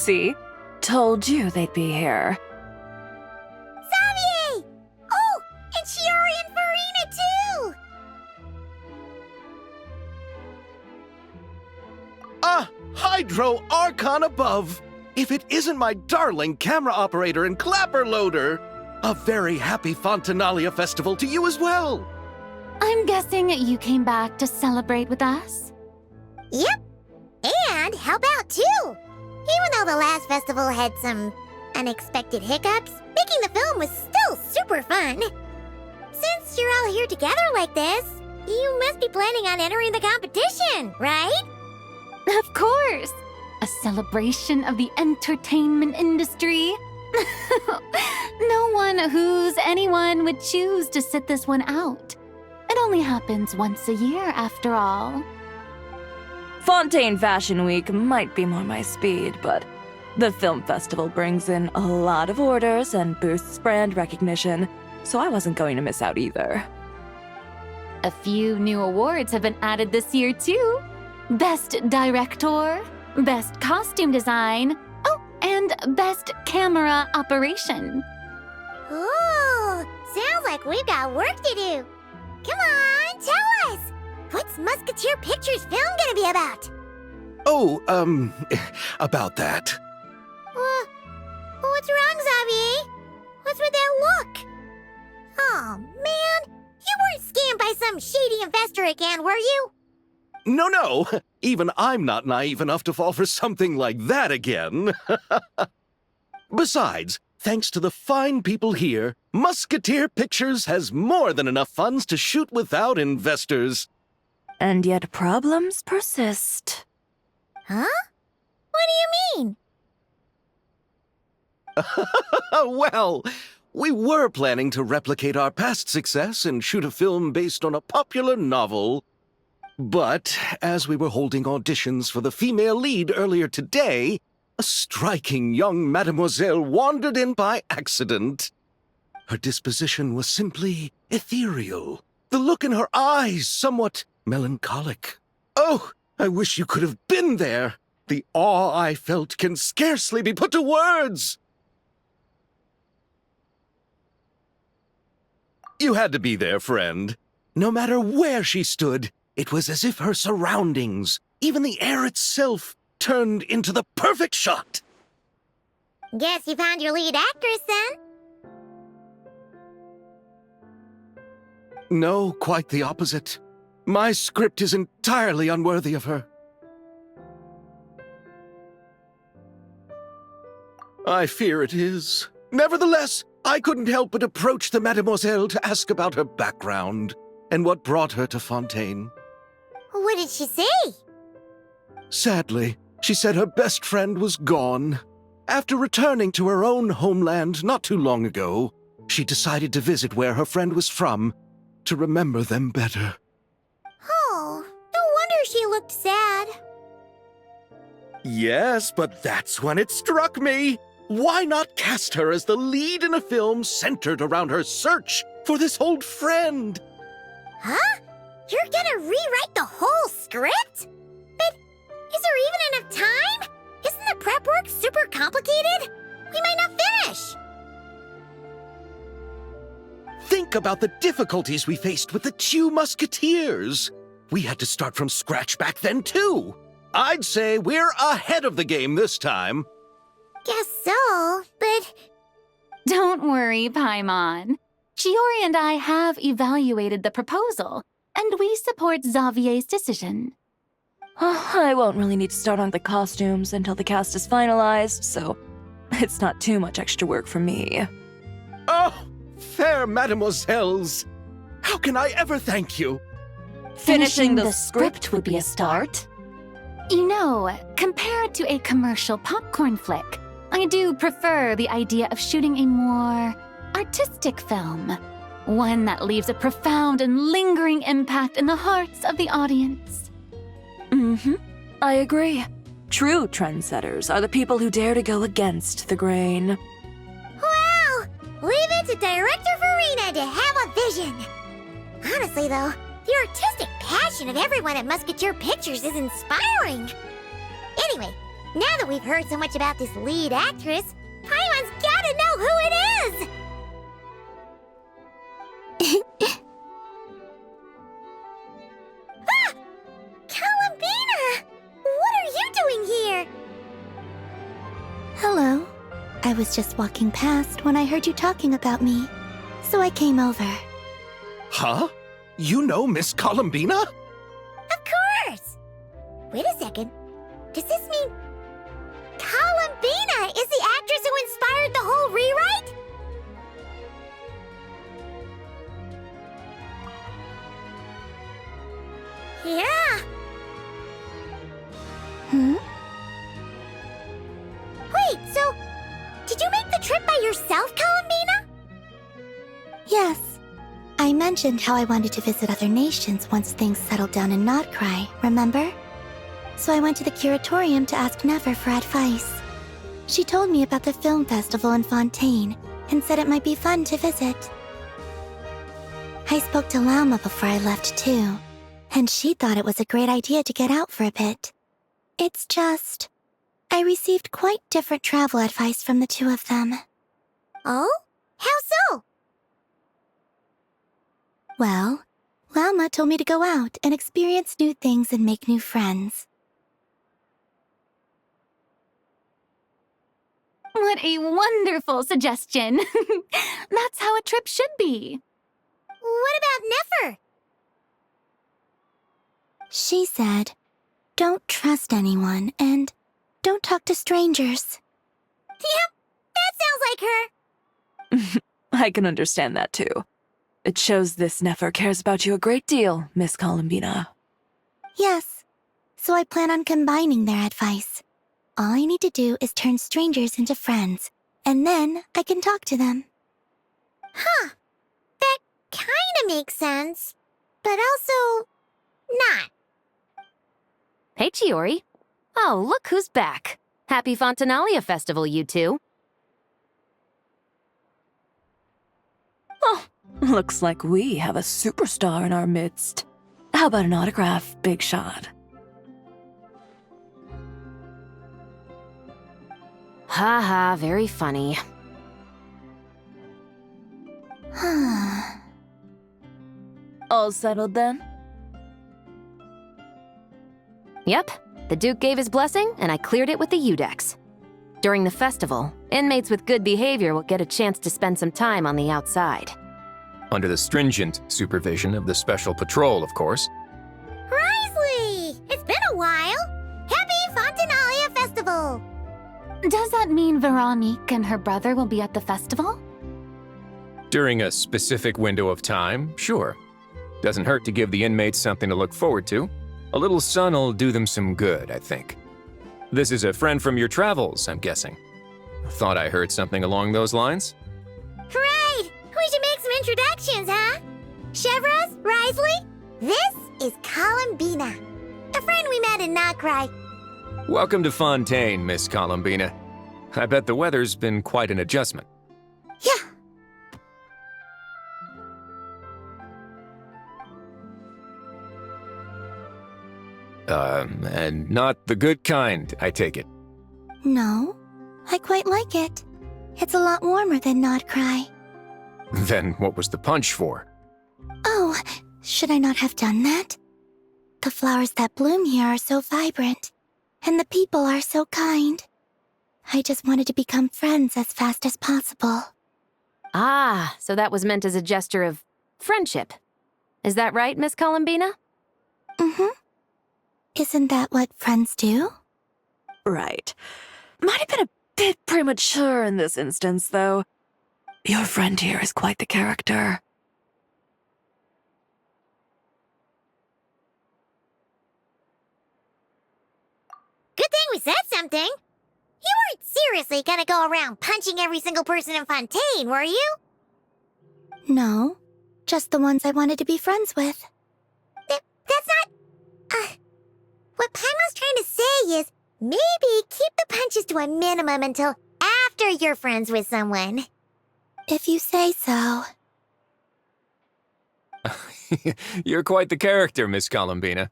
See? Told you they'd be here. Xavier! Oh, and Shiori and Farina too! Ah, Hydro Archon above! If it isn't my darling camera operator and clapper loader! A very happy Fontinalia festival to you as well! I'm guessing you came back to celebrate with us? Yep, and help out too! Even though the last festival had some unexpected hiccups, making the film was still super fun. Since you're all here together like this, you must be planning on entering the competition, right? Of course! A celebration of the entertainment industry. No one who's anyone would choose to sit this one out. It only happens once a year, after all. Fontaine Fashion Week might be more my speed, but the film festival brings in a lot of orders and boosts brand recognition, so I wasn't going to miss out either. A few new awards have been added this year, too. Best Director, Best Costume Design, oh, and Best Camera Operation. Ooh, sounds like we've got work to do. Come on, tell us! What's Musketeer Pictures film gonna be about? Oh, about that. What's wrong, Xavier? What's with that look? Oh, man, you weren't scammed by some shady investor again, were you? No, even I'm not naive enough to fall for something like that again. Besides, thanks to the fine people here, Musketeer Pictures has more than enough funds to shoot without investors. And yet problems persist. Huh? What do you mean? Well, we were planning to replicate our past success and shoot a film based on a popular novel. But as we were holding auditions for the female lead earlier today, a striking young mademoiselle wandered in by accident. Her disposition was simply ethereal, the look in her eyes somewhat melancholic. Oh, I wish you could have been there. The awe I felt can scarcely be put to words. You had to be there, friend. No matter where she stood, it was as if her surroundings, even the air itself, turned into the perfect shot. Guess you found your lead actress, then? No, quite the opposite. My script is entirely unworthy of her. I fear it is. Nevertheless, I couldn't help but approach the mademoiselle to ask about her background and what brought her to Fontaine. What did she say? Sadly, she said her best friend was gone. After returning to her own homeland not too long ago, she decided to visit where her friend was from to remember them better. Oh, no wonder she looked sad. Yes, but that's when it struck me. Why not cast her as the lead in a film centered around her search for this old friend? Huh? You're gonna rewrite the whole script? But is there even enough time? Isn't the prep work super complicated? We might not finish. Think about the difficulties we faced with the two Musketeers. We had to start from scratch back then, too. I'd say we're ahead of the game this time. Guess so, but... Don't worry, Paimon. Shiori and I have evaluated the proposal, and we support Xavier's decision. I won't really need to start on the costumes until the cast is finalized, so it's not too much extra work for me. Oh, fair mademoiselles. How can I ever thank you? Finishing the script would be a start. You know, compared to a commercial popcorn flick, I do prefer the idea of shooting a more artistic film. One that leaves a profound and lingering impact in the hearts of the audience. I agree. True trendsetters are the people who dare to go against the grain. Wow! Leave it to Director Farina to have a vision. Honestly, though, the artistic passion of everyone at Musketeer Pictures is inspiring. Anyway, Now that we've heard so much about this lead actress, Paimon's gotta know who it is! Ah! Columbina! What are you doing here? Hello. I was just walking past when I heard you talking about me, so I came over. Huh? You know Miss Columbina? Of course! Wait a second. Does this mean Columbina is the actress who inspired the whole rewrite? Yeah. Hmm? Wait, so did you make the trip by yourself, Columbina? Yes. I mentioned how I wanted to visit other nations once things settled down in Notcry, remember? So I went to the curatorium to ask Never for advice. She told me about the film festival in Fontaine and said it might be fun to visit. I spoke to Lauma before I left too, and she thought it was a great idea to get out for a bit. It's just, I received quite different travel advice from the two of them. Oh? How so? Well, Lauma told me to go out and experience new things and make new friends. What a wonderful suggestion. That's how a trip should be. What about Nefer? She said, don't trust anyone and don't talk to strangers. Yep, that sounds like her. I can understand that too. It shows this Nefer cares about you a great deal, Miss Columbina. Yes, so I plan on combining their advice. All I need to do is turn strangers into friends, and then I can talk to them. Huh. That kinda makes sense, but also not. Hey, Chiori. Oh, look who's back. Happy Fontinalia Festival, you two. Oh, looks like we have a superstar in our midst. How about an autograph, Big Shot? Ha ha, very funny. All settled then? Yep, the Duke gave his blessing, and I cleared it with the Udex. During the festival, inmates with good behavior will get a chance to spend some time on the outside. Under the stringent supervision of the Special Patrol, of course. Risley! It's been a while! Happy Fontinalia Festival! Does that mean Veronique and her brother will be at the festival? During a specific window of time, sure. Doesn't hurt to give the inmates something to look forward to. A little sun'll do them some good, I think. This is a friend from your travels, I'm guessing. Thought I heard something along those lines? Right! We should make some introductions, huh? Chevros, Risley, this is Columbina, a friend we met in Notcry. Welcome to Fontaine, Miss Columbina. I bet the weather's been quite an adjustment. Yeah. And not the good kind, I take it. No, I quite like it. It's a lot warmer than Notcry. Then what was the punch for? Oh, should I not have done that? The flowers that bloom here are so vibrant, and the people are so kind. I just wanted to become friends as fast as possible. Ah, so that was meant as a gesture of friendship. Is that right, Miss Columbina? Mm-hmm. Isn't that what friends do? Right. Might have been a bit premature in this instance, though. Your friend here is quite the character. Good thing we said something. You weren't seriously gonna go around punching every single person in Fontaine, were you? No, just the ones I wanted to be friends with. That's not... What Paimon's trying to say is, maybe keep the punches to a minimum until after you're friends with someone. If you say so. You're quite the character, Miss Columbina.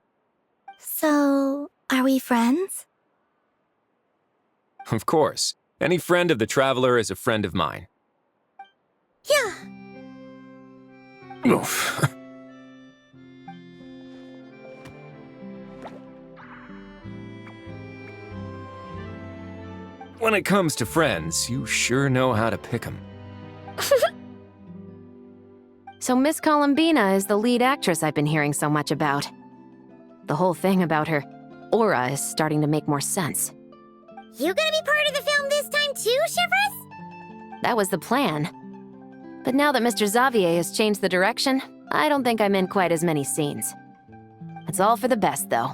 So, are we friends? Of course. Any friend of the Traveler is a friend of mine. Yeah. Oof. When it comes to friends, you sure know how to pick 'em. So Miss Columbina is the lead actress I've been hearing so much about. The whole thing about her aura is starting to make more sense. You gonna be part of the film this time too, Shivers? That was the plan. But now that Mr. Xavier has changed the direction, I don't think I'm in quite as many scenes. It's all for the best, though.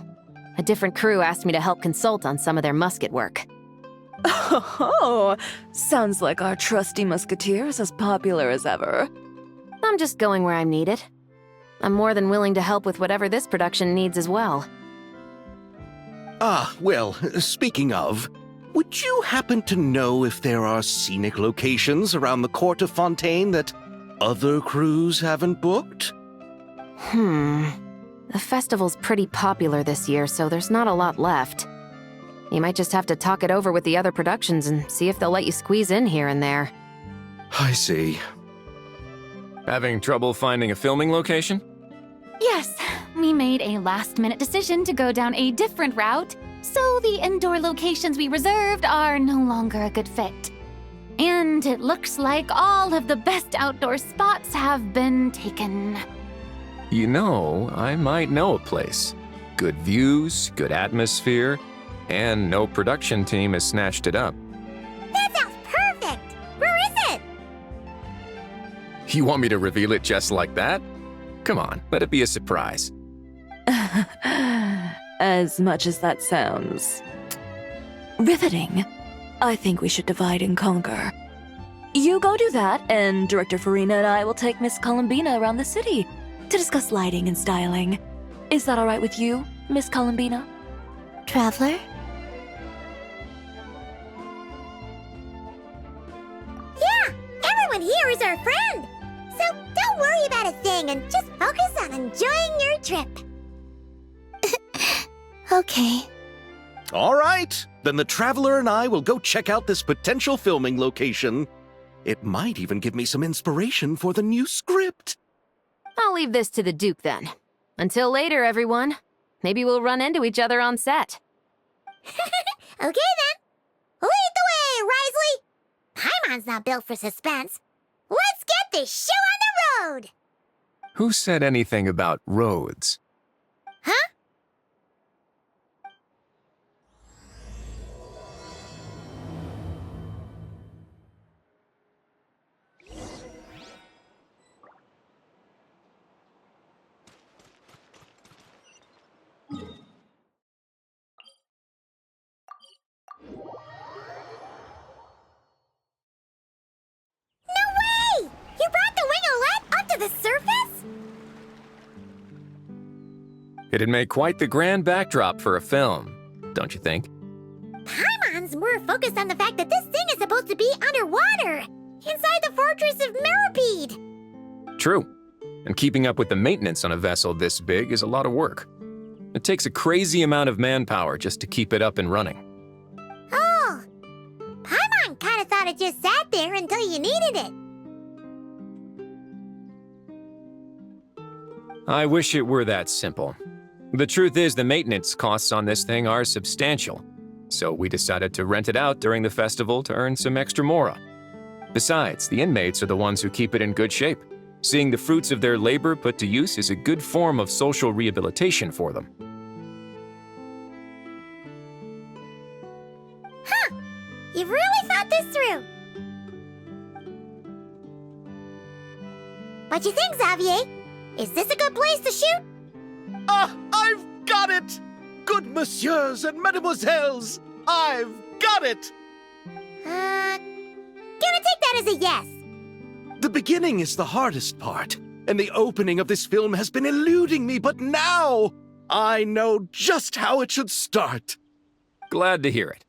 A different crew asked me to help consult on some of their musket work. Oh, sounds like our trusty musketeer is as popular as ever. I'm just going where I'm needed. I'm more than willing to help with whatever this production needs as well. Ah, well, speaking of, would you happen to know if there are scenic locations around the court of Fontaine that other crews haven't booked? The festival's pretty popular this year, so there's not a lot left. You might just have to talk it over with the other productions and see if they'll let you squeeze in here and there. I see. Having trouble finding a filming location? Yes, we made a last-minute decision to go down a different route, so the indoor locations we reserved are no longer a good fit. And it looks like all of the best outdoor spots have been taken. You know, I might know a place. Good views, good atmosphere, and no production team has snatched it up. That sounds perfect! Where is it? You want me to reveal it just like that? Come on, let it be a surprise. As much as that sounds riveting, I think we should divide and conquer. You go do that, and Director Farina and I will take Miss Columbina around the city to discuss lighting and styling. Is that all right with you, Miss Columbina? Traveler? Yeah, everyone here is our friend. So don't worry about a thing and just focus on enjoying your trip. Okay. All right, then the Traveler and I will go check out this potential filming location. It might even give me some inspiration for the new script. I'll leave this to the Duke then. Until later, everyone. Maybe we'll run into each other on set. Okay then. Lead the way, Risley. Paimon's not built for suspense. Let's get this show on the road. Who said anything about roads? Huh? You brought the winglet up to the surface? It'd make quite the grand backdrop for a film, don't you think? Paimon's more focused on the fact that this thing is supposed to be underwater, inside the fortress of Meripede. True. And keeping up with the maintenance on a vessel this big is a lot of work. It takes a crazy amount of manpower just to keep it up and running. Oh, Paimon kind of thought it just sat there until you needed it. I wish it were that simple. The truth is the maintenance costs on this thing are substantial, so we decided to rent it out during the festival to earn some extra mora. Besides, the inmates are the ones who keep it in good shape. Seeing the fruits of their labor put to use is a good form of social rehabilitation for them. Huh, you've really thought this through. What you think, Xavier? Is this a good place to shoot? Ah, I've got it! Good messieurs and mesdemoiselles, I've got it! Gonna take that as a yes. The beginning is the hardest part, and the opening of this film has been eluding me, but now I know just how it should start. Glad to hear it.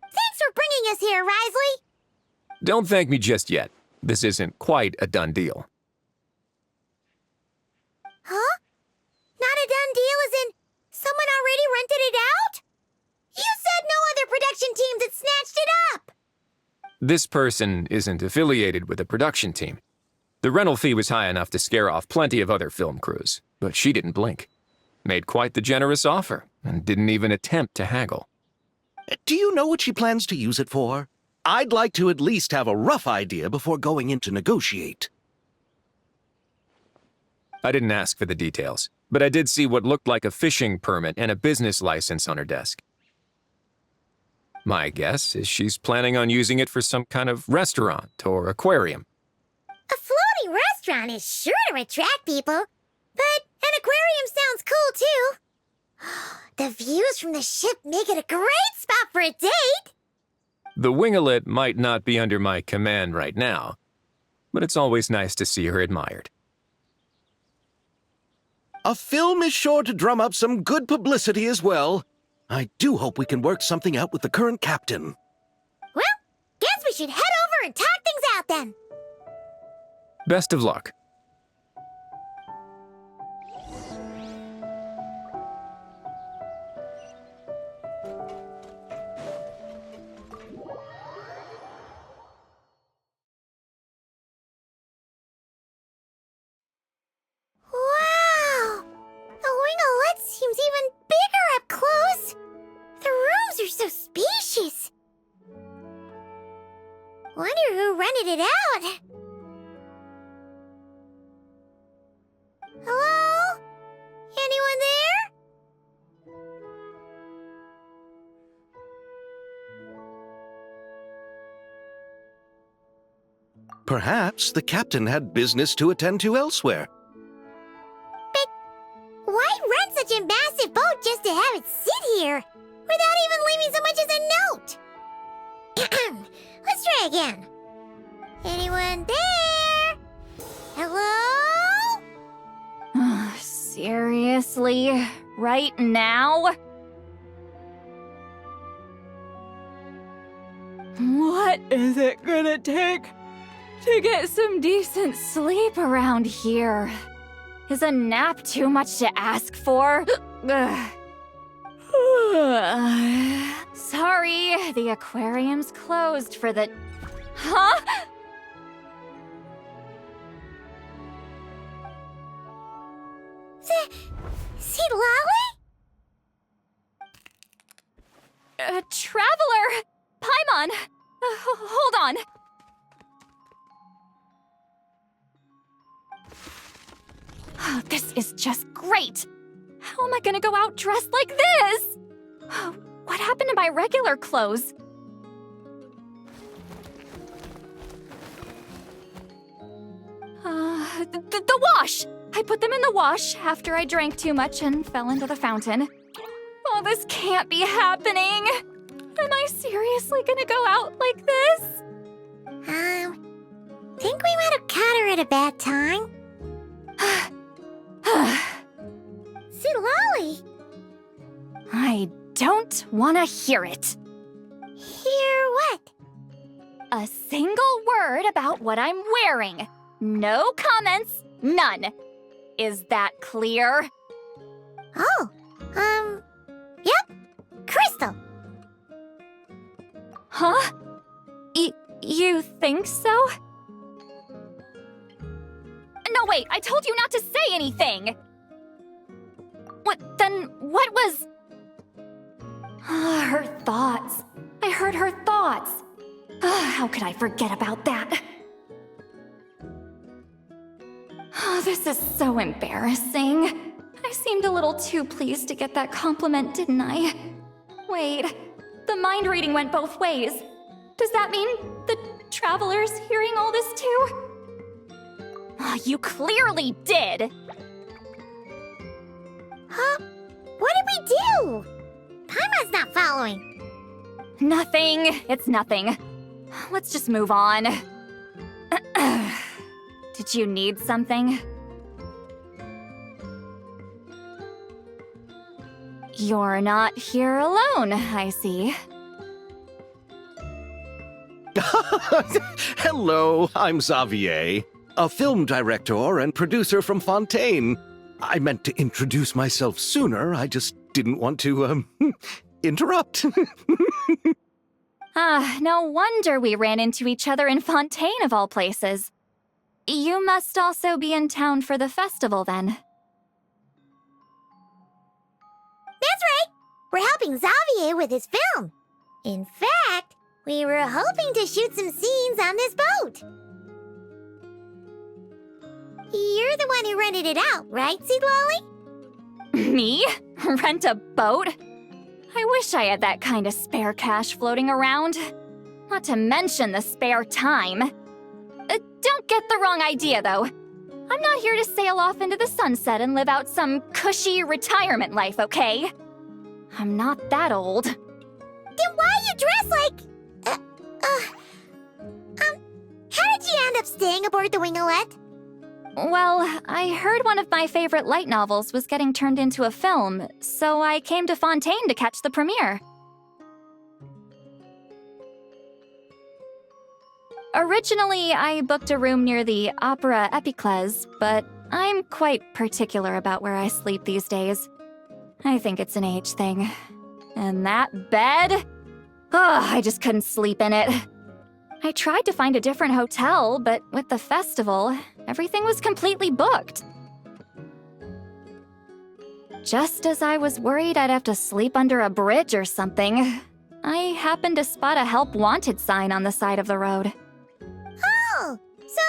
Thanks for bringing us here, Risley. Don't thank me just yet. This isn't quite a done deal. Huh? Not a done deal as in someone already rented it out? You said no other production teams This person isn't affiliated with the production team. The rental fee was high enough to scare off plenty of other film crews, but she didn't blink. Made quite the generous offer, and didn't even attempt to haggle. Do you know what she plans to use it for? I'd like to at least have a rough idea before going in to negotiate. I didn't ask for the details, but I did see what looked like a fishing permit and a business license on her desk. My guess is she's planning on using it for some kind of restaurant or aquarium. A floating restaurant is sure to attract people, but an aquarium sounds cool too. The views from the ship make it a great spot for a date. The winglet might not be under my command right now, but it's always nice to see her admired. A film is sure to drum up some good publicity as well. I do hope we can work something out with the current captain. Well, guess we should head over and talk things out then. Best of luck. Wow! The winglet seems even bigger up close. The rooms are so spacious. Wonder who rented it out. Hello? Anyone there? Perhaps the captain had business to attend to elsewhere. Why rent such a massive boat just to have it sit here, without even leaving so much as a note? Let's try again. Anyone there? Hello? Seriously? Right now? What is it gonna take to get some decent sleep around here? Is a nap too much to ask for? Ugh. Sorry, the aquarium's closed for the... Huh? See Lolly? Traveler! Paimon! Hold on! Oh, this is just great! How am I gonna go out dressed like this? Oh, what happened to my regular clothes? The wash! I put them in the wash after I drank too much and fell into the fountain. Oh, this can't be happening! Am I seriously gonna go out like this? Think we might have caught her at a bad time. See Lolly? I don't wanna hear it. Hear what? A single word about what I'm wearing. No comments, none. Is that clear? Oh, yep. Crystal. Huh? You think so? No, wait, I told you not to say anything! What was... Her thoughts. I heard her thoughts. How could I forget about that? Oh, this is so embarrassing. I seemed a little too pleased to get that compliment, didn't I? Wait, the mind reading went both ways. Does that mean the traveler's hearing all this too? Oh, you clearly did! Huh? What did we do? Paimon's not following. Nothing. It's nothing. Let's just move on. Did you need something? You're not here alone, I see. Hello, I'm Xavier, a film director and producer from Fontaine. I meant to introduce myself sooner, I just didn't want to, interrupt. No wonder we ran into each other in Fontaine of all places. You must also be in town for the festival then. That's right! We're helping Xavier with his film. In fact, we were hoping to shoot some scenes on this boat. You're the one who rented it out, right, Seed Lolly? Me? Rent a boat? I wish I had that kind of spare cash floating around. Not to mention the spare time. Don't get the wrong idea, though. I'm not here to sail off into the sunset and live out some cushy retirement life, okay? I'm not that old. Then why you dress like... how did you end up staying aboard the Winglet? Well, I heard one of my favorite light novels was getting turned into a film, so I came to Fontaine to catch the premiere. Originally, I booked a room near the Opera Epiclese, but I'm quite particular about where I sleep these days. I think it's an age thing. And that bed? Ugh, I just couldn't sleep in it. I tried to find a different hotel, but with the festival, everything was completely booked. Just as I was worried I'd have to sleep under a bridge or something, I happened to spot a help wanted sign on the side of the road. Oh, so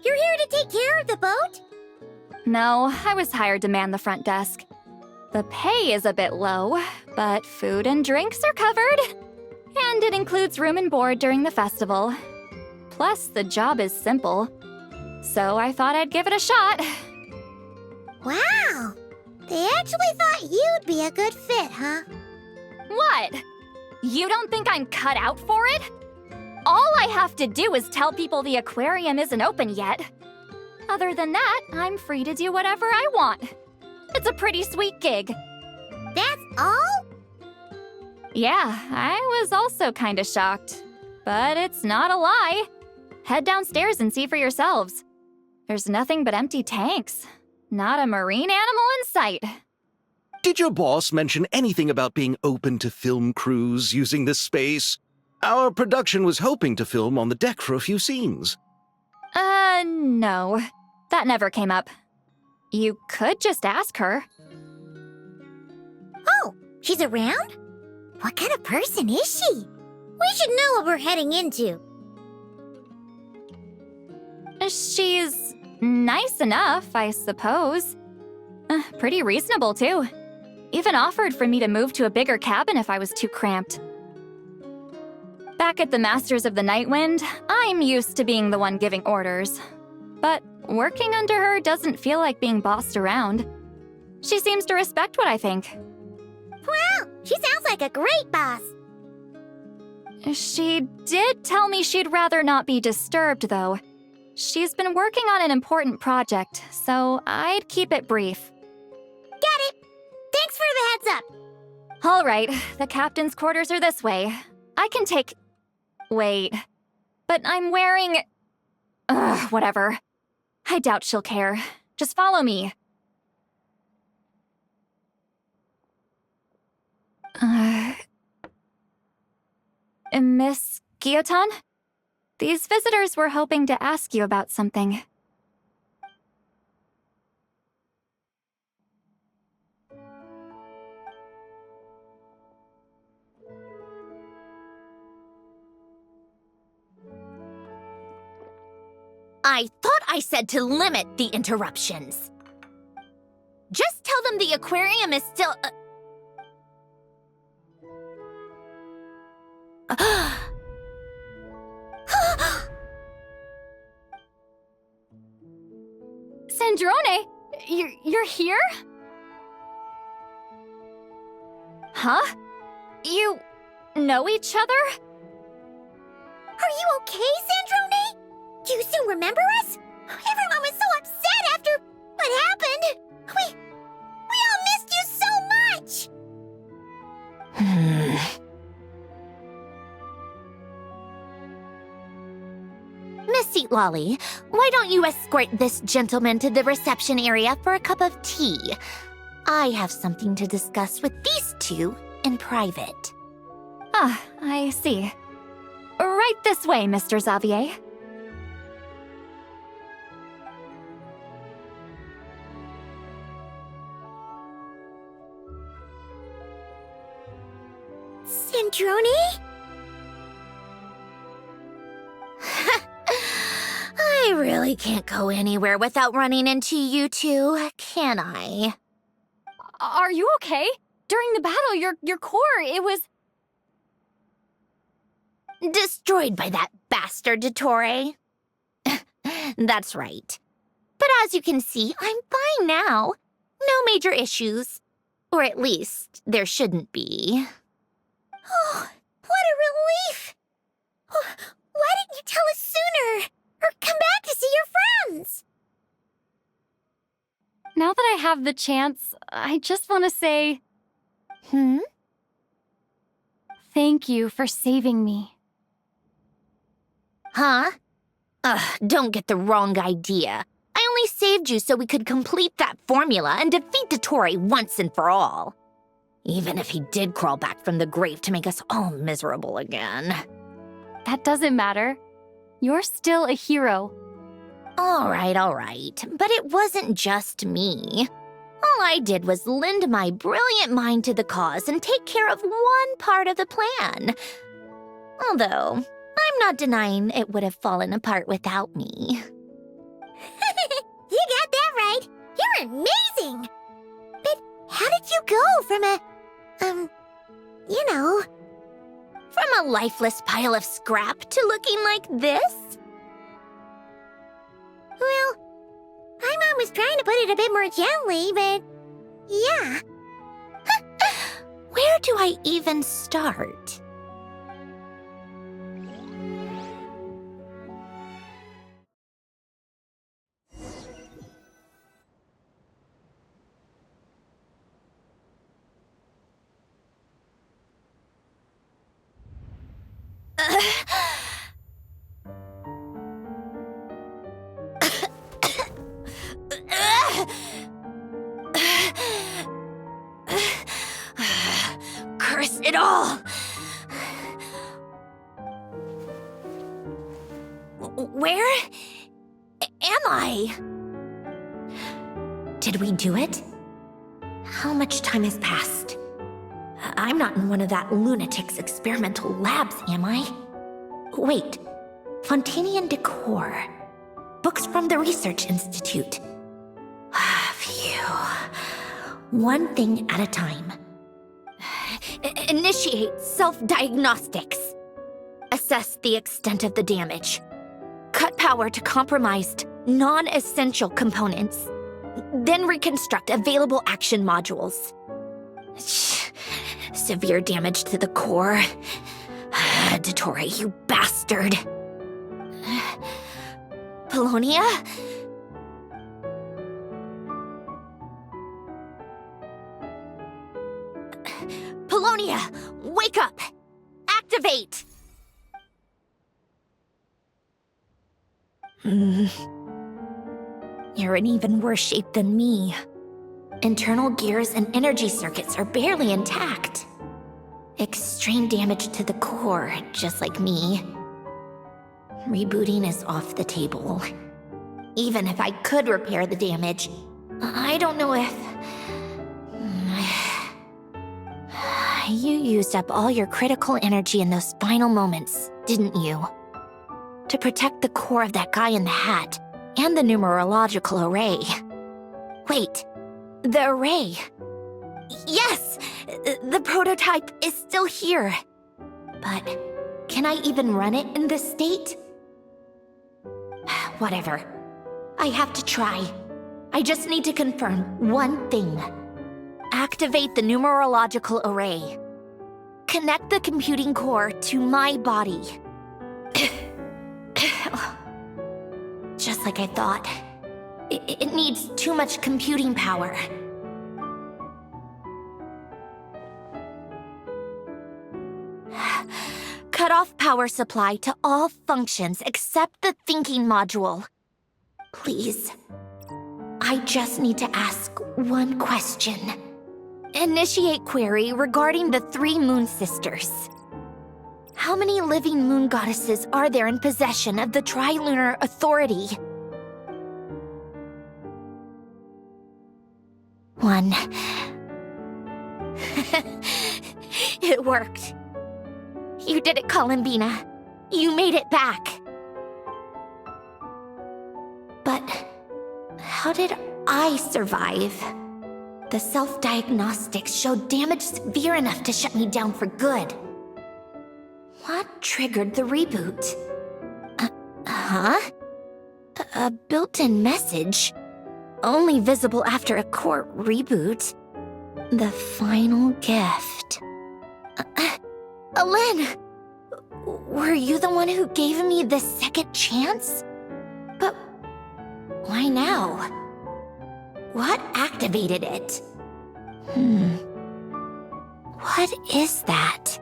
you're here to take care of the boat? No, I was hired to man the front desk. The pay is a bit low, but food and drinks are covered. And it includes room and board during the festival. Plus, the job is simple. So I thought I'd give it a shot. Wow, they actually thought you'd be a good fit, huh? What? You don't think I'm cut out for it? All I have to do is tell people the aquarium isn't open yet. Other than that, I'm free to do whatever I want. It's a pretty sweet gig. That's all? Yeah, I was also kinda shocked. But it's not a lie. Head downstairs and see for yourselves. There's nothing but empty tanks. Not a marine animal in sight. Did your boss mention anything about being open to film crews using this space? Our production was hoping to film on the deck for a few scenes. No. That never came up. You could just ask her. Oh, she's around? What kind of person is she? We should know what we're heading into. She's nice enough, I suppose. Pretty reasonable, too. Even offered for me to move to a bigger cabin if I was too cramped. Back at the Masters of the Nightwind, I'm used to being the one giving orders. But working under her doesn't feel like being bossed around. She seems to respect what I think. Wow, she sounds like a great boss. She did tell me she'd rather not be disturbed, though. She's been working on an important project, so I'd keep it brief. Got it. Thanks for the heads up. All right, the captain's quarters are this way. I can take... Wait. But I'm wearing... whatever. I doubt she'll care. Just follow me. Miss Guillotin? These visitors were hoping to ask you about something. I thought I said to limit the interruptions. Just tell them the aquarium is still... Sandrone, you're here? Huh? You know each other? Are you okay, Sandrone? Do you still remember us? Everyone was so upset after what happened. We all missed you so much. Miss Seat Lolly, why don't you escort this gentleman to the reception area for a cup of tea? I have something to discuss with these two in private. Ah, I see. This way, Mr. Xavier. Centrone? I really can't go anywhere without running into you two, can I? Are you okay? During the battle, your core, it was... Destroyed by that bastard Dottore. That's right. But as you can see, I'm fine now. No major issues. Or at least, there shouldn't be. Oh, what a relief! Oh, why didn't you tell us sooner? Or come back to see your friends? Now that I have the chance, I just want to say... Thank you for saving me. Huh? Don't get the wrong idea. I only saved you so we could complete that formula and defeat Dottore once and for all. Even if he did crawl back from the grave to make us all miserable again. That doesn't matter. You're still a hero. All right. But it wasn't just me. All I did was lend my brilliant mind to the cause and take care of one part of the plan. Although, I'm not denying it would have fallen apart without me. You got that right. You're amazing. But how did you go from From a lifeless pile of scrap to looking like this? Well, my mom was trying to put it a bit more gently, but yeah. Where do I even start? Curse it all! Where am I? Did we do it? How much time has passed? I'm not in one of that lunatic's experimental labs, am I? Wait, Fontanian decor. Books from the Research Institute. Phew. One thing at a time. Initiate self-diagnostics. Assess the extent of the damage. Cut power to compromised, non-essential components. Then reconstruct available action modules. Severe damage to the core. Dottore, you bastard. Polonia? Polonia, wake up! Activate! You're in even worse shape than me. Internal gears and energy circuits are barely intact. Extreme damage to the core, just like me. Rebooting is off the table. Even if I could repair the damage, I don't know if... You used up all your critical energy in those final moments, didn't you? To protect the core of that guy in the hat, and the numerological array. Wait, the array. Yes! The prototype is still here. But can I even run it in this state? Whatever. I have to try. I just need to confirm one thing. Activate the numerological array. Connect the computing core to my body. Just like I thought. It needs too much computing power. Cut off power supply to all functions except the thinking module. Please. I just need to ask one question. Initiate query regarding the 3 Moon Sisters. How many living moon goddesses are there in possession of the Trilunar Authority? 1. It worked. You did it, Columbina. You made it back. But how did I survive? The self-diagnostics showed damage severe enough to shut me down for good. What triggered the reboot? A built-in message? Only visible after a core reboot. The final gift. Alen! Were you the one who gave me the second chance? But why now? What activated it? What is that?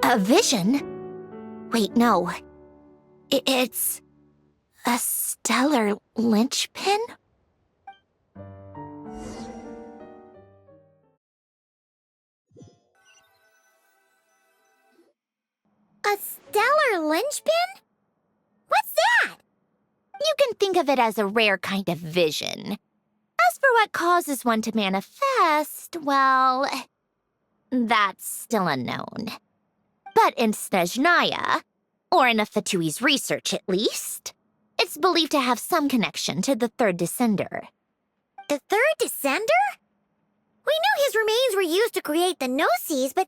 A vision? Wait, no. It's a stellar linchpin? A stellar linchpin? What's that? You can think of it as a rare kind of vision. As for what causes one to manifest, well, that's still unknown. But in Snezhnaya, or in Afatui's research at least, it's believed to have some connection to the third descender. The third descender? We knew his remains were used to create the Gnosis, but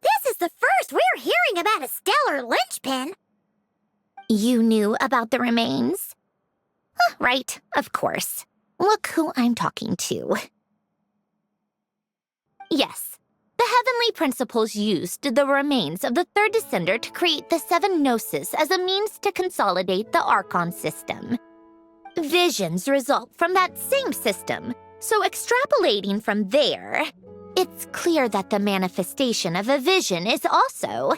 this is the first we're hearing about a stellar linchpin. You knew about the remains? Right, of course. Look who I'm talking to. Yes, the Heavenly Principles used the remains of the third descender to create the 7 Gnosis as a means to consolidate the Archon system. Visions result from that same system, so extrapolating from there, it's clear that the manifestation of a vision is also,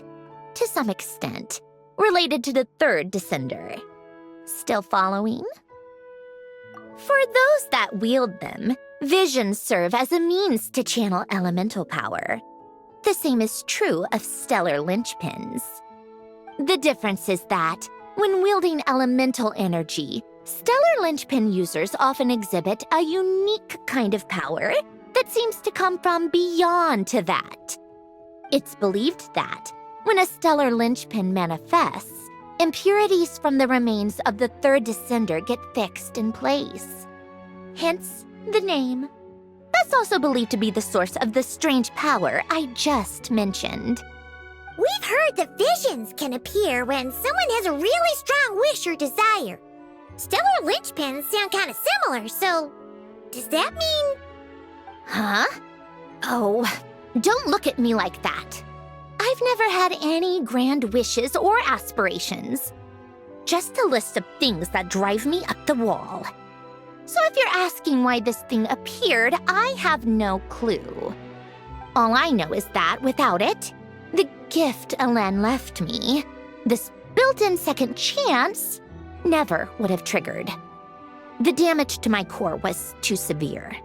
to some extent, related to the third descender. Still following? For those that wield them, visions serve as a means to channel elemental power. The same is true of stellar linchpins. The difference is that, when wielding elemental energy, stellar linchpin users often exhibit a unique kind of power that seems to come from beyond to that. It's believed that, when a stellar linchpin manifests, impurities from the remains of the third descender get fixed in place. Hence, the name. That's also believed to be the source of the strange power I just mentioned. We've heard that visions can appear when someone has a really strong wish or desire. Stellar linchpins sound kind of similar, so does that mean... Huh? Oh, don't look at me like that. I've never had any grand wishes or aspirations. Just a list of things that drive me up the wall. So if you're asking why this thing appeared, I have no clue. All I know is that without it, the gift Alen left me, this built-in second chance, never would have triggered. The damage to my core was too severe.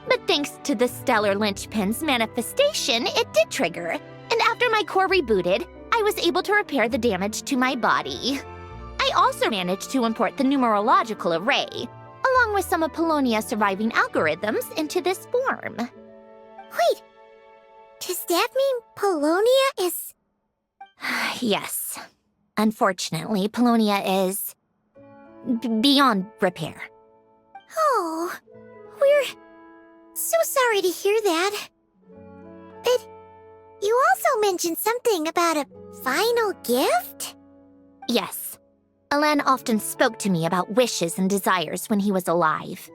But thanks to the stellar linchpin's manifestation, it did trigger. And after my core rebooted, I was able to repair the damage to my body. I also managed to import the numerological array, along with some of Polonia's surviving algorithms, into this form. Wait, does that mean Polonia is... Yes. Unfortunately, Polonia is... beyond repair. Oh, we're so sorry to hear that. But you also mentioned something about a final gift? Yes. Alen often spoke to me about wishes and desires when he was alive.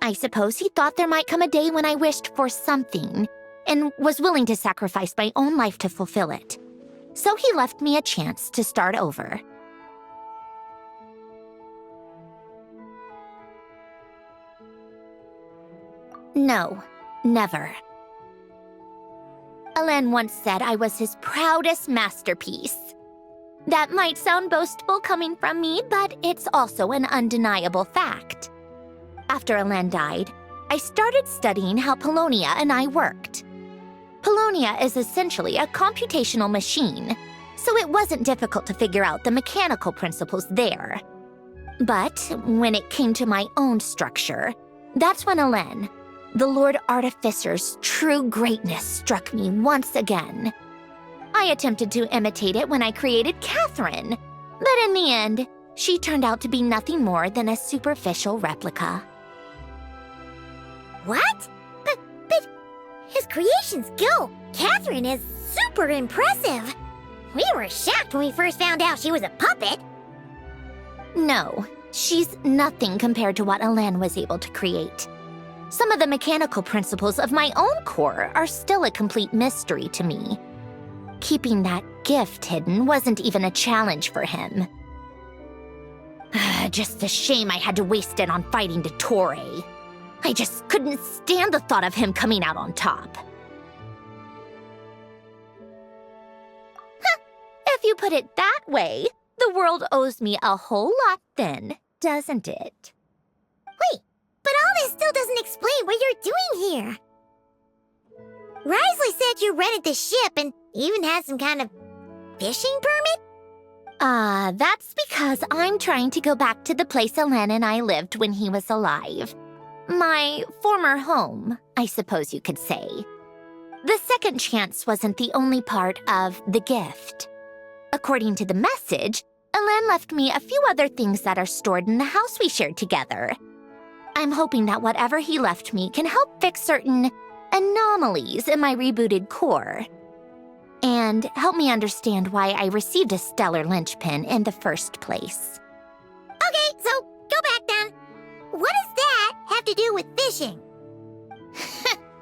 I suppose he thought there might come a day when I wished for something, and was willing to sacrifice my own life to fulfill it. So he left me a chance to start over. No, never. Alen once said I was his proudest masterpiece. That might sound boastful coming from me, but it's also an undeniable fact. After Alen died, I started studying how Polonia and I worked. Polonia is essentially a computational machine, so it wasn't difficult to figure out the mechanical principles there. But when it came to my own structure, that's when Elen, the Lord Artificer's true greatness, struck me once again. I attempted to imitate it when I created Catherine, but in the end, she turned out to be nothing more than a superficial replica. What? But his creation skill, Catherine, is super impressive. We were shocked when we first found out she was a puppet. No, she's nothing compared to what Elen was able to create. Some of the mechanical principles of my own core are still a complete mystery to me. Keeping that gift hidden wasn't even a challenge for him. Just a shame I had to waste it on fighting Dottore. I just couldn't stand the thought of him coming out on top. If you put it that way, the world owes me a whole lot then, doesn't it? Wait, but all this still doesn't explain what you're doing here. Risley said you rented the ship and even had some kind of fishing permit? That's because I'm trying to go back to the place Elen and I lived when he was alive. My former home, I suppose you could say. The second chance wasn't the only part of the gift. According to the message, Elen left me a few other things that are stored in the house we shared together. I'm hoping that whatever he left me can help fix certain anomalies in my rebooted core. And help me understand why I received a stellar linchpin in the first place. Okay, so go back then. What does that have to do with fishing?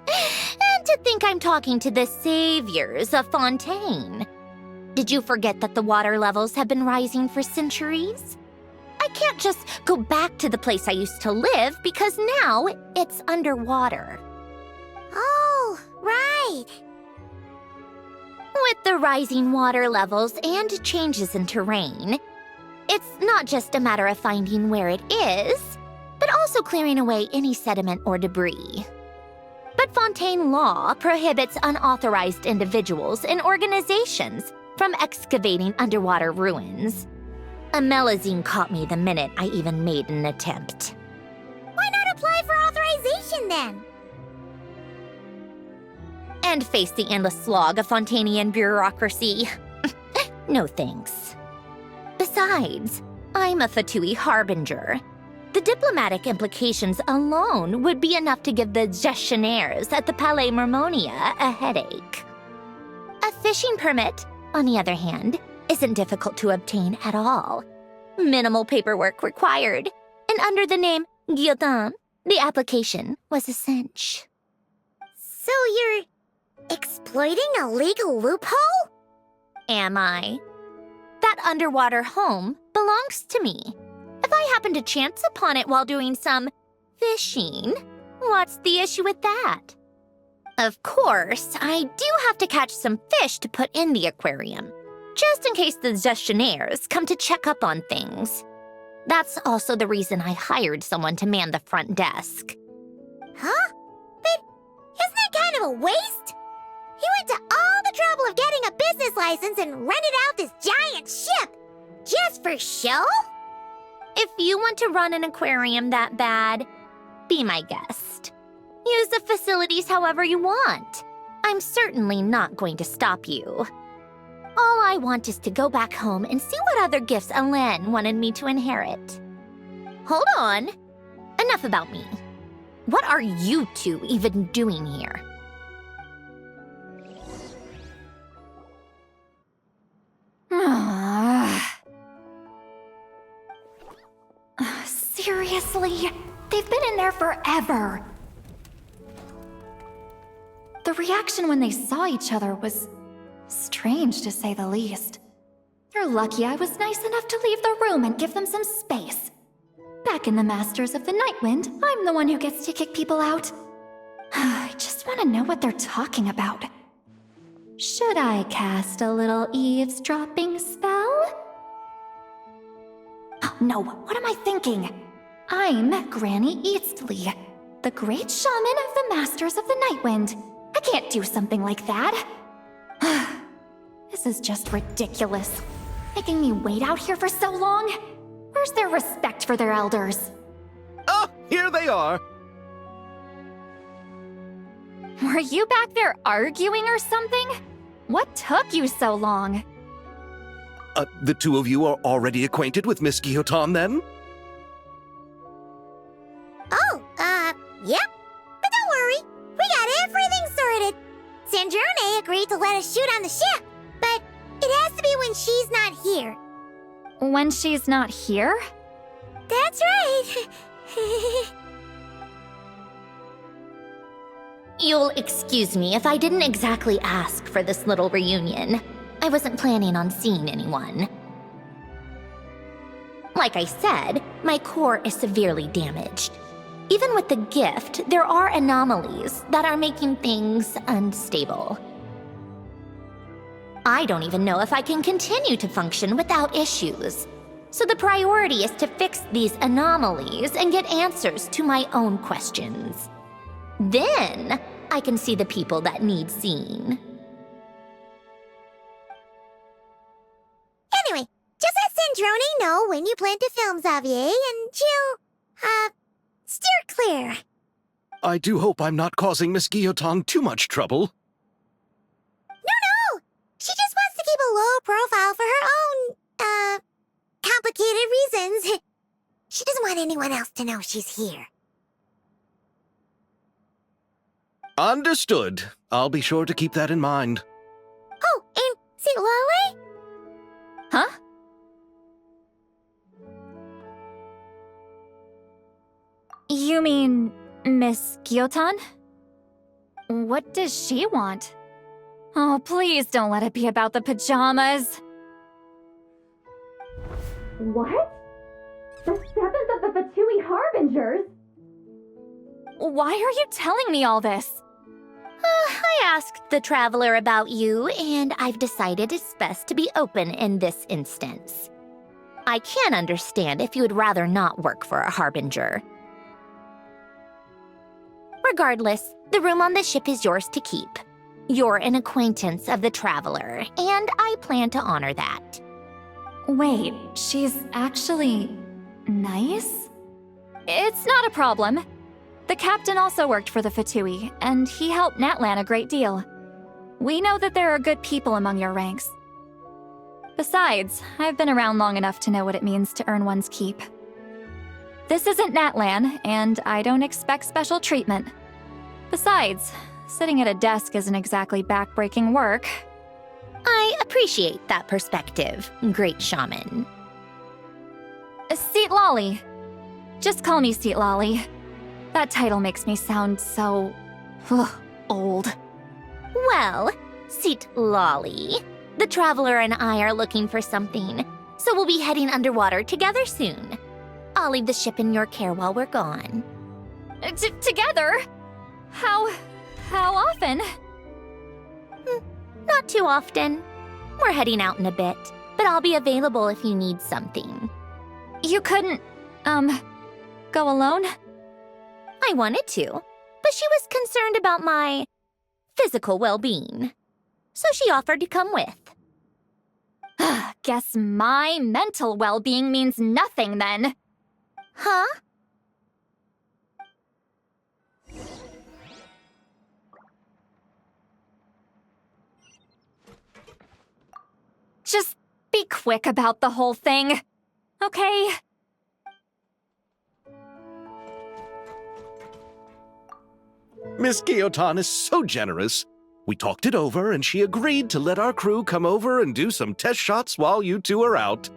And to think I'm talking to the saviors of Fontaine. Did you forget that the water levels have been rising for centuries? I can't just go back to the place I used to live because now it's underwater. Oh, right. With the rising water levels and changes in terrain, it's not just a matter of finding where it is, but also clearing away any sediment or debris. But Fontaine law prohibits unauthorized individuals and organizations from excavating underwater ruins. A Melazine caught me the minute I even made an attempt. Why not apply for authorization then? And face the endless slog of Fontainian bureaucracy. No thanks. Besides, I'm a Fatui harbinger. The diplomatic implications alone would be enough to give the gestionnaires at the Palais Mermonia a headache. A fishing permit, on the other hand, isn't difficult to obtain at all. Minimal paperwork required, and under the name Guillotin, the application was a cinch. So you're exploiting a legal loophole? Am I? That underwater home belongs to me. If I happen to chance upon it while doing some fishing, what's the issue with that? Of course, I do have to catch some fish to put in the aquarium, just in case the gestionnaires come to check up on things. That's also the reason I hired someone to man the front desk. Huh? But isn't that kind of a waste? He went to all the trouble of getting a business license and rented out this giant ship, just for show? If you want to run an aquarium that bad, be my guest. Use the facilities however you want. I'm certainly not going to stop you. All I want is to go back home and see what other gifts Elen wanted me to inherit. Hold on. Enough about me. What are you two even doing here? Seriously? They've been in there forever. The reaction when they saw each other was strange, to say the least. You're lucky I was nice enough to leave the room and give them some space. Back in the Masters of the Nightwind, I'm the one who gets to kick people out. I just want to know what they're talking about. Should I cast a little eavesdropping spell? Oh, no, what am I thinking? I'm Granny Eastley, the great shaman of the Masters of the Nightwind, I can't do something like that. This is just ridiculous. Making me wait out here for so long? Where's their respect for their elders? Oh, here they are. Were you back there arguing or something? What took you so long? The two of you are already acquainted with Miss Guillotin, then? Oh, yep. But don't worry, we got everything sorted. Sandrone agreed to let us shoot on the ship, but it has to be when she's not here. When she's not here? That's right. You'll excuse me if I didn't exactly ask for this little reunion. I wasn't planning on seeing anyone. Like I said, my core is severely damaged. Even with the gift, there are anomalies that are making things unstable. I don't even know if I can continue to function without issues. So the priority is to fix these anomalies and get answers to my own questions. Then, I can see the people that need seeing. Anyway, just let Sandrone know when you plan to film Xavier, and she'll, steer clear. I do hope I'm not causing Miss Guillotin too much trouble. No! She just wants to keep a low profile for her own, complicated reasons. She doesn't want anyone else to know she's here. Understood. I'll be sure to keep that in mind. Oh, and see Lale? Huh? You mean Miss Guillotin? What does she want? Oh, please don't let it be about the pajamas. What? The 7th of the Fatui Harbingers? Why are you telling me all this? I asked the Traveler about you, and I've decided it's best to be open in this instance. I can understand if you would rather not work for a Harbinger. Regardless, the room on the ship is yours to keep. You're an acquaintance of the Traveler, and I plan to honor that. Wait, she's actually nice? It's not a problem. The captain also worked for the Fatui, and he helped Natlan a great deal. We know that there are good people among your ranks. Besides, I've been around long enough to know what it means to earn one's keep. This isn't Natlan, and I don't expect special treatment. Besides, sitting at a desk isn't exactly backbreaking work. I appreciate that perspective, great shaman. Seat Lolly. Just call me Seat Lolly. That title makes me sound so... old. Well, Seat Lolly, the Traveler and I are looking for something, so we'll be heading underwater together soon. I'll leave the ship in your care while we're gone. Together? How often? Not too often. We're heading out in a bit, but I'll be available if you need something. You couldn't, go alone? I wanted to, but she was concerned about my physical well-being, so she offered to come with. Guess my mental well-being means nothing then. Huh? Just be quick about the whole thing, okay? Miss Guillotin is so generous. We talked it over, and she agreed to let our crew come over and do some test shots while you two are out.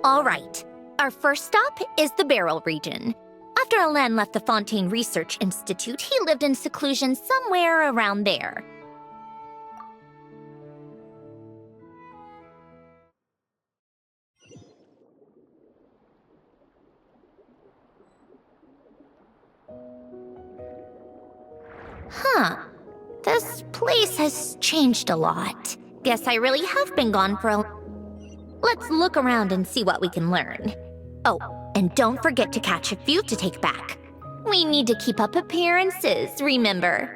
All right. Our first stop is the Barrel region. After Alain left the Fontaine Research Institute, he lived in seclusion somewhere around there. Huh. This place has changed a lot. Guess I really have been gone for a... Let's look around and see what we can learn. Oh, and don't forget to catch a few to take back. We need to keep up appearances, remember?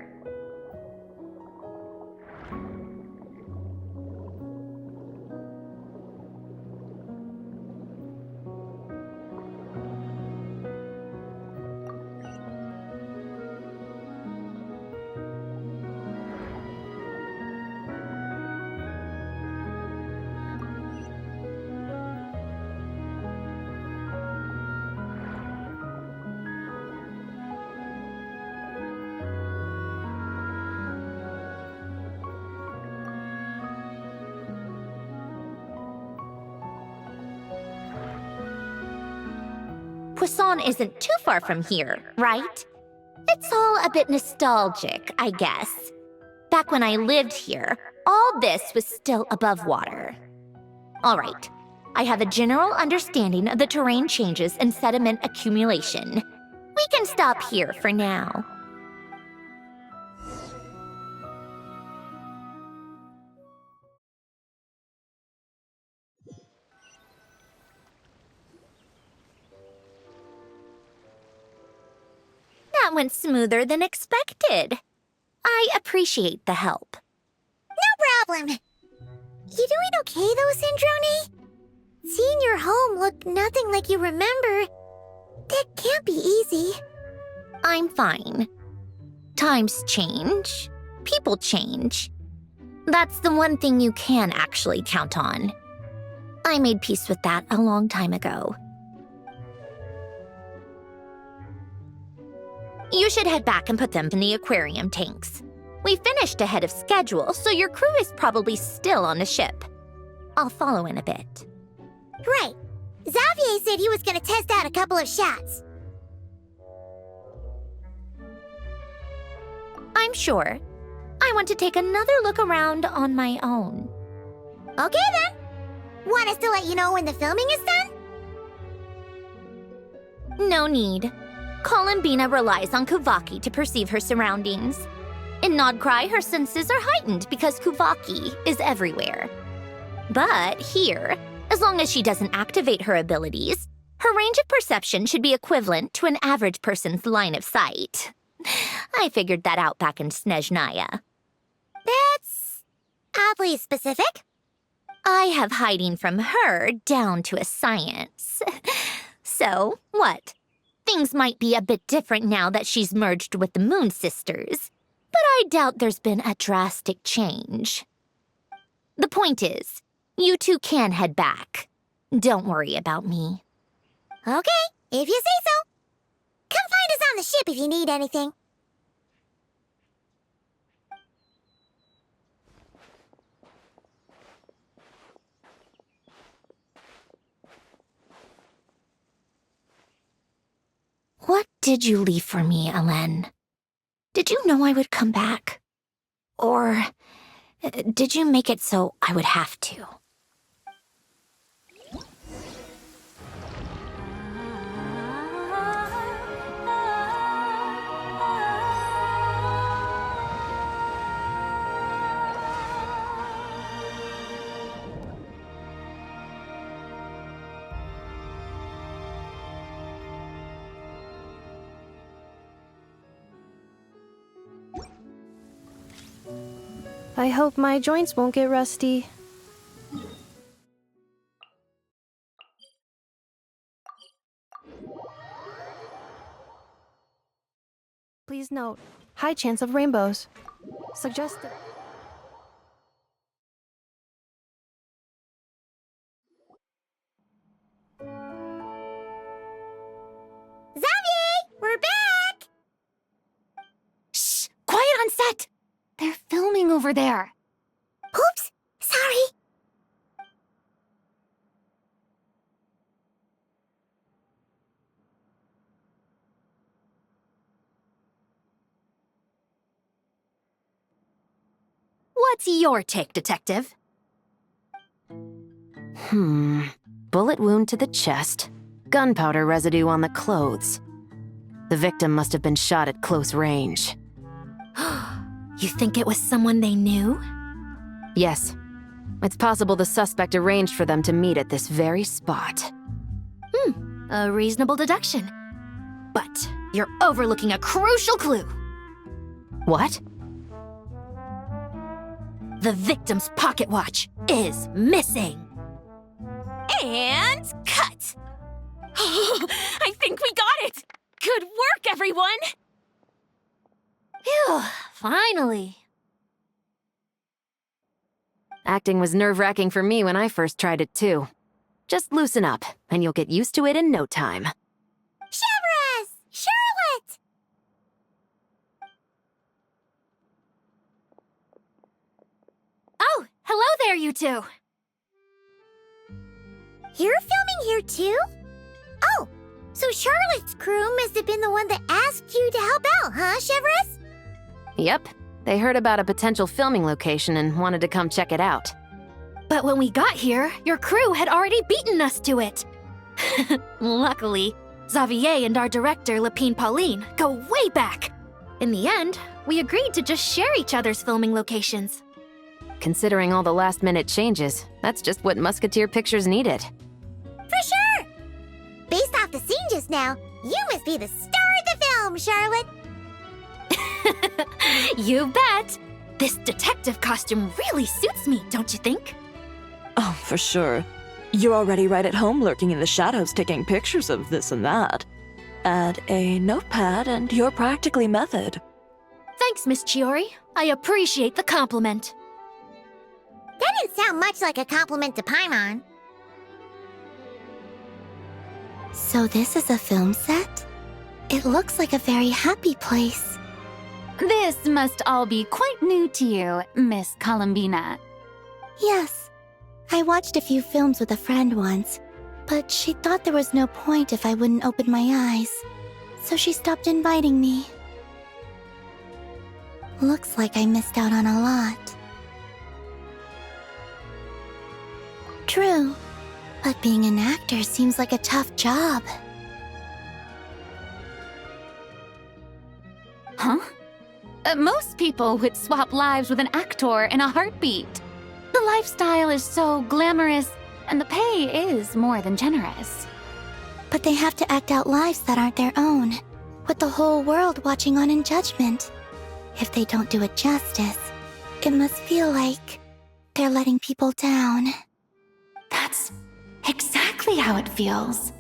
Poisson isn't too far from here, right? It's all a bit nostalgic, I guess. Back when I lived here, all this was still above water. All right, I have a general understanding of the terrain changes and sediment accumulation. We can stop here for now. That went smoother than expected. I appreciate the help. No problem. You doing okay though, Syndrome? Seeing your home look nothing like you remember, that can't be easy. I'm fine. Times change. People change. That's the one thing you can actually count on. I made peace with that a long time ago. You should head back and put them in the aquarium tanks. We finished ahead of schedule, so your crew is probably still on the ship. I'll follow in a bit. Right. Xavier said he was gonna test out a couple of shots. I'm sure. I want to take another look around on my own. Okay then. Want us to let you know when the filming is done? No need. Columbina relies on Kuvaki to perceive her surroundings. In Nodcry, her senses are heightened because Kuvaki is everywhere. But here, as long as she doesn't activate her abilities, her range of perception should be equivalent to an average person's line of sight. I figured that out back in Snezhnaya. That's oddly specific. I have hiding from her down to a science. So, what? Things might be a bit different now that she's merged with the Moon Sisters, but I doubt there's been a drastic change. The point is, you two can head back. Don't worry about me. Okay, if you say so. Come find us on the ship if you need anything. What did you leave for me, Alain? Did you know I would come back? Or did you make it so I would have to? I hope my joints won't get rusty. Please note, high chance of rainbows. Suggested. Xavier, we're back! Shh! Quiet on set! They're filming over there. Oops, sorry. What's your take, Detective? Bullet wound to the chest. Gunpowder residue on the clothes. The victim must have been shot at close range. You think it was someone they knew? Yes. It's possible the suspect arranged for them to meet at this very spot. A reasonable deduction. But you're overlooking a crucial clue. What? The victim's pocket watch is missing. And cut! I think we got it! Good work, everyone! Phew, finally. Acting was nerve-wracking for me when I first tried it too. Just loosen up, and you'll get used to it in no time. Severus! Charlotte! Oh, hello there, you two! You're filming here too? Oh, so Charlotte's crew must have been the one that asked you to help out, huh, Severus? Yep. They heard about a potential filming location and wanted to come check it out. But when we got here, your crew had already beaten us to it. Luckily, Xavier and our director, Lapine Pauline, go way back. In the end, we agreed to just share each other's filming locations. Considering all the last-minute changes, that's just what Musketeer Pictures needed. For sure! Based off the scene just now, you must be the star of the film, Charlotte! You bet! This detective costume really suits me, don't you think? Oh, for sure. You're already right at home lurking in the shadows taking pictures of this and that. Add a notepad and you're practically method. Thanks, Miss Chiori. I appreciate the compliment. That didn't sound much like a compliment to Paimon. So this is a film set? It looks like a very happy place. This must all be quite new to you, Miss Columbina. Yes. I watched a few films with a friend once, but she thought there was no point if I wouldn't open my eyes. So she stopped inviting me. Looks like I missed out on a lot. True, but being an actor seems like a tough job. Huh? Most people would swap lives with an actor in a heartbeat. The lifestyle is so glamorous, and the pay is more than generous. But they have to act out lives that aren't their own, with the whole world watching on in judgment. If they don't do it justice, it must feel like they're letting people down. That's exactly how it feels.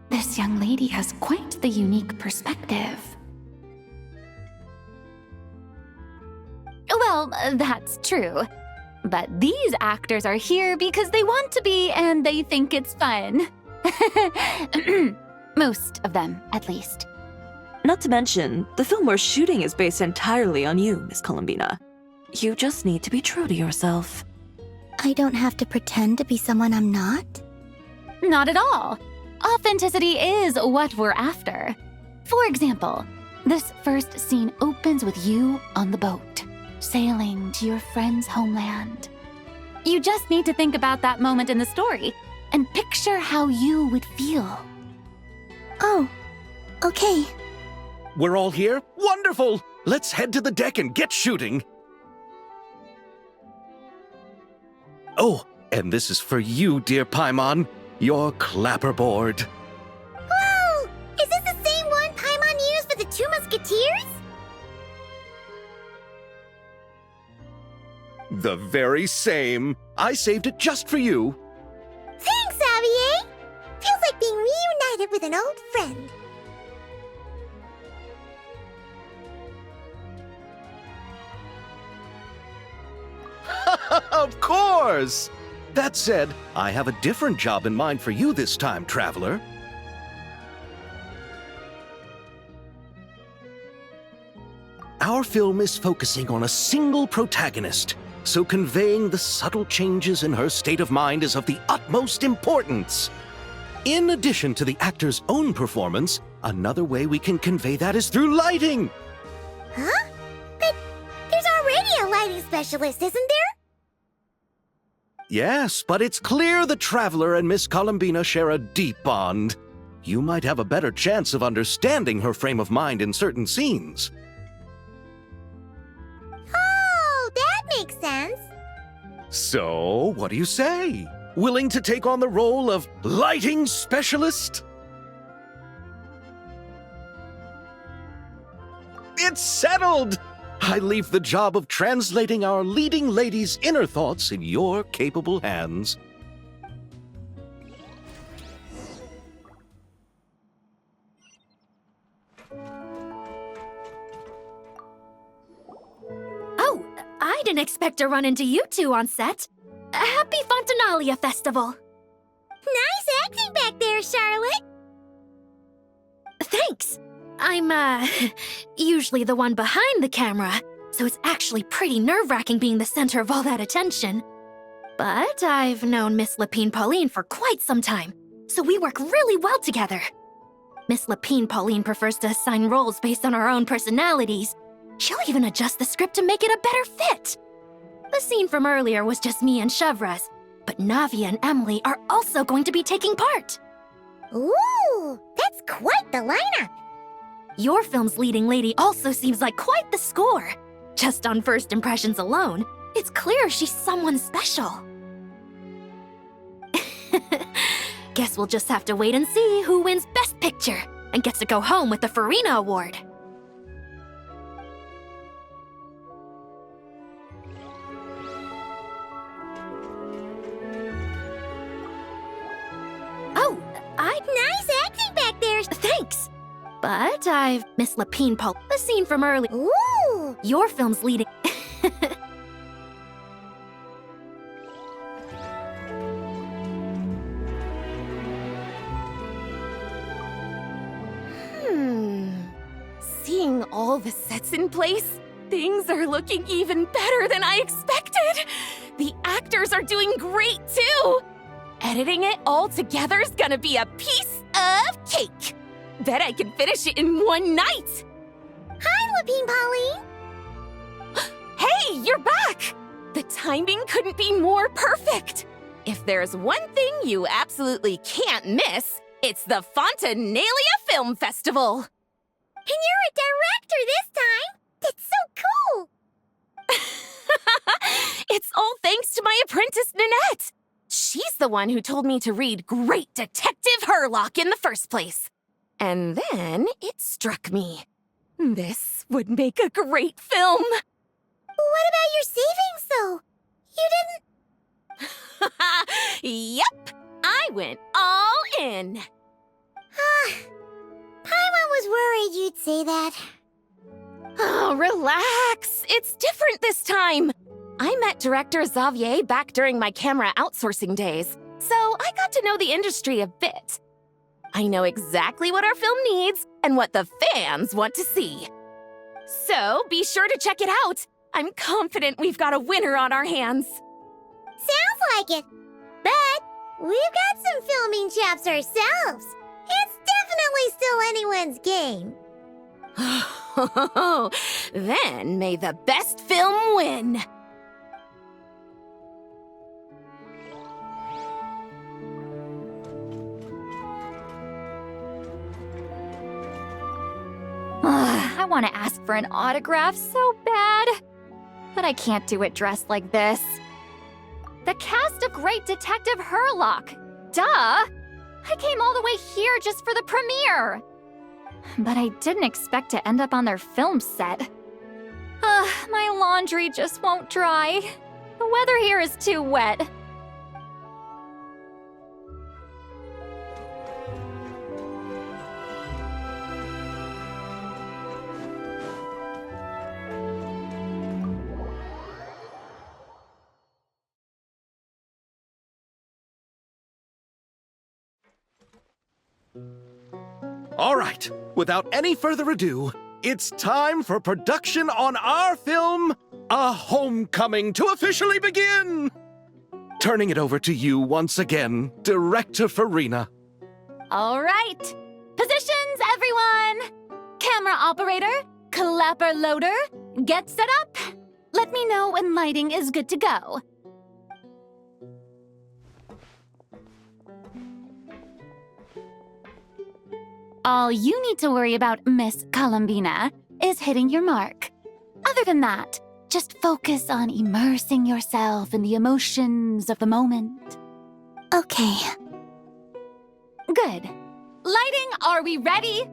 This young lady has quite the unique perspective. Well, that's true. But these actors are here because they want to be and they think it's fun. Most of them, at least. Not to mention, the film we're shooting is based entirely on you, Miss Columbina. You just need to be true to yourself. I don't have to pretend to be someone I'm not? Not at all. Authenticity is what we're after. For example, this first scene opens with you on the boat, sailing to your friend's homeland. You just need to think about that moment in the story and picture how you would feel. Oh, okay. We're all here? Wonderful! Let's head to the deck and get shooting. Oh, and this is for you, dear Paimon, your clapperboard. Whoa! Is this the same one Paimon used for the Two Musketeers? The very same. I saved it just for you. Thanks, Xavier! Feels like being reunited with an old friend. Of course! That said, I have a different job in mind for you this time, traveler. Our film is focusing on a single protagonist, so conveying the subtle changes in her state of mind is of the utmost importance. In addition to the actor's own performance, another way we can convey that is through lighting. Huh? But there's already a lighting specialist, isn't there? Yes, but it's clear the Traveler and Miss Columbina share a deep bond. You might have a better chance of understanding her frame of mind in certain scenes. Oh, that makes sense. So, what do you say? Willing to take on the role of lighting specialist? It's settled! I leave the job of translating our leading lady's inner thoughts in your capable hands. Oh, I didn't expect to run into you two on set. Happy Fontinalia Festival! Nice acting back there, Charlotte. Thanks! I'm, usually the one behind the camera, so it's actually pretty nerve-wracking being the center of all that attention. But I've known Miss Lapine Pauline for quite some time, so we work really well together. Miss Lapine Pauline prefers to assign roles based on our own personalities. She'll even adjust the script to make it a better fit. The scene from earlier was just me and Chevres, but Navi and Emily are also going to be taking part. Ooh, that's quite the lineup. Your film's leading lady also seems like quite the score. Just on first impressions alone, it's clear she's someone special. Guess we'll just have to wait and see who wins Best Picture and gets to go home with the Farina Award. Oh, Nice acting back there. Thanks! But I've Miss Lapine Paul. The scene from early. Ooh. Your film's leading. Seeing all the sets in place, things are looking even better than I expected. The actors are doing great too. Editing it all together is gonna be a piece of cake. Bet I can finish it in one night. Hi, Lapine Pauline. Hey, you're back! The timing couldn't be more perfect. If there's one thing you absolutely can't miss, it's the Fontinalia Film Festival. And you're a director this time. That's so cool. It's all thanks to my apprentice, Nanette. She's the one who told me to read Great Detective Herlock in the first place. And then it struck me. This would make a great film. What about your savings, though? You didn't... Yep, I went all in. Paimon was worried you'd say that. Oh, relax. It's different this time. I met director Xavier back during my camera outsourcing days, so I got to know the industry a bit. I know exactly what our film needs and what the fans want to see. So be sure to check it out. I'm confident we've got a winner on our hands. Sounds like it. But we've got some filming chops ourselves. It's definitely still anyone's game. Then may the best film win. I want to ask for an autograph so bad, but I can't do it dressed like this. The cast of Great Detective Herlock. Duh! I came all the way here just for the premiere. But I didn't expect to end up on their film set. My laundry just won't dry. The weather here is too wet. All right, without any further ado, it's time for production on our film, A Homecoming, to officially begin! Turning it over to you once again, Director Farina. All right. Positions, everyone! Camera operator, clapper loader, get set up. Let me know when lighting is good to go. All you need to worry about, Miss Columbina, is hitting your mark. Other than that, just focus on immersing yourself in the emotions of the moment. Okay. Good. Lighting, are we ready?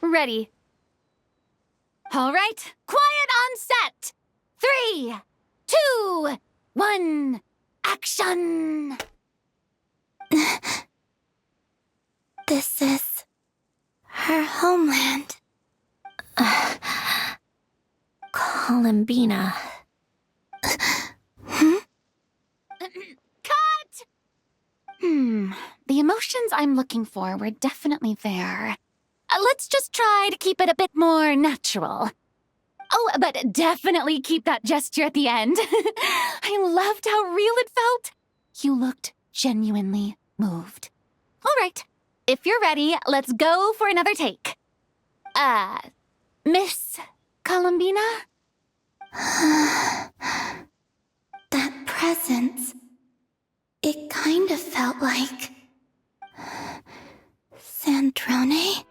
Ready. All right, quiet on set. 3, 2, 1, action! This is her homeland. Columbina. Cut! The emotions I'm looking for were definitely there. Let's just try to keep it a bit more natural. Oh, but definitely keep that gesture at the end. I loved how real it felt. You looked genuinely moved. All right, if you're ready, let's go for another take. Miss Columbina? That presence. It kind of felt like... Sandrone?